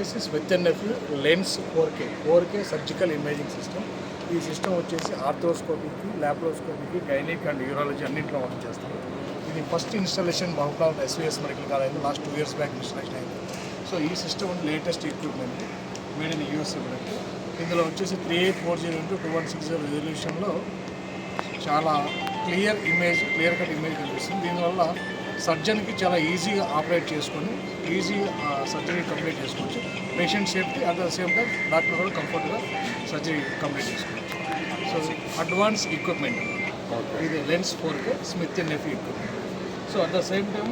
వచ్చేసి Smith and nephew lens 4K surgical imaging system. ఈ system వచ్చేసి ఆర్థ్రోస్కోపీకి, ల్యాప్రోస్కోపీకి, గైనిక్ అండ్ యూరాలజీ అన్నింటిలో వర్క్ చేస్తారు. ఇది first installation Mahabubabad SVS medical college last 2 years back installation అయింది. So ఈ system latest equipment made in USA product. ఇందులో వచ్చేసి 3840x2160 రెజల్యూషన్లో చాలా క్లియర్ కట్ ఇమేజ్ కనిపిస్తుంది. దీనివల్ల సర్జన్కి చాలా ఈజీగా ఆపరేట్ చేసుకొని సర్జరీ కంప్లీట్ చేసుకోవచ్చు. Patient safety at the same time doctor కూడా కంఫర్ట్గా సర్జరీ కంప్లీట్ చేసుకోవచ్చు. సో అడ్వాన్స్ ఎక్విప్మెంట్ ఇది lens 4K Smith and nephew equipment. So at the same time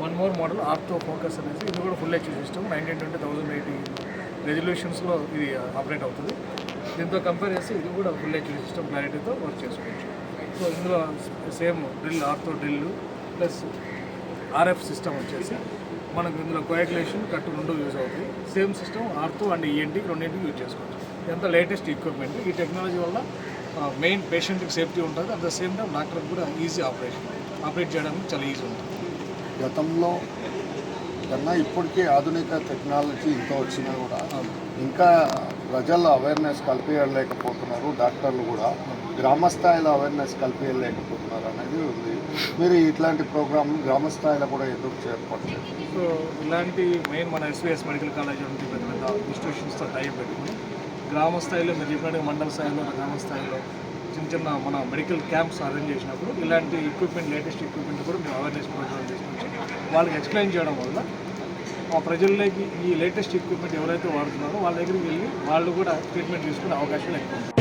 one more model ortho focus అనేది ఇది కూడా full HD system 1920 రెజల్యూషన్స్లో ఇది operate అవుతుంది. దీంతో కంపేర్ చేస్తే ఇది కూడా ఫుల్ HD సిస్టమ్ క్లారిటీతో వర్క్ చేసుకోవచ్చు. సో ఇందులో same ortho drill plus RF system వచ్చేసి మనకు ఇందులో కోయాగులేషన్ కట్టు 2 యూజ్ అవుతాయి. Same system ortho and ENT రెండింటికి యూజ్ చేసుకోవచ్చు. ఎంత లేటెస్ట్ ఎక్విప్మెంట్. ఈ టెక్నాలజీ వల్ల మెయిన్ పేషెంట్కి సేఫ్టీ ఉంటుంది. అట్ ద సేమ్ టైం డాక్టర్కి కూడా ఈజీ ఆపరేట్ చేయడానికి చాలా ఈజీ ఉంటుంది. గతంలో కన్నా ఇప్పటికీ ఆధునిక టెక్నాలజీ ఇంత వచ్చినా కూడా ఇంకా ప్రజల్లో అవేర్నెస్ కల్పించలేకపోతున్నారు. డాక్టర్లు కూడా గ్రామ స్థాయిలో అవేర్నెస్ కల్పించలేకపోతున్నారు అనేది ఉంది. మీరు ఇట్లాంటి ప్రోగ్రాంలు గ్రామ స్థాయిలో కూడా ఎందుకు చేపట్టారు? సో ఇలాంటి మెయిన్ మన SVS మెడికల్ కాలేజ్ వంటి పెద్ద పెద్ద ఇన్స్టిట్యూషన్స్తో టైప్ పెట్టుకుని గ్రామ స్థాయిలో మీరు చెప్పినట్టు మండల స్థాయిలో గ్రామ స్థాయిలో చిన్న మన మెడికల్ క్యాంప్స్ అరేంజ్ చేసినప్పుడు ఇలాంటి లేటెస్ట్ ఎక్విప్మెంట్ కూడా మేము అవేర్నెస్ ప్రోగ్రామ్ చేసుకొచ్చి వాళ్ళకి ఎక్స్ప్లెయిన్ చేయడం వల్ల ఆ ప్రజల్లోకి ఈ లేటెస్ట్ ఎక్విప్మెంట్ ఎవరైతే వాడుతున్నారో వాళ్ళ దగ్గరికి వెళ్ళి వాళ్ళు కూడా ట్రీట్మెంట్ తీసుకునే అవకాశాలు ఎక్కువ ఉంటాయి.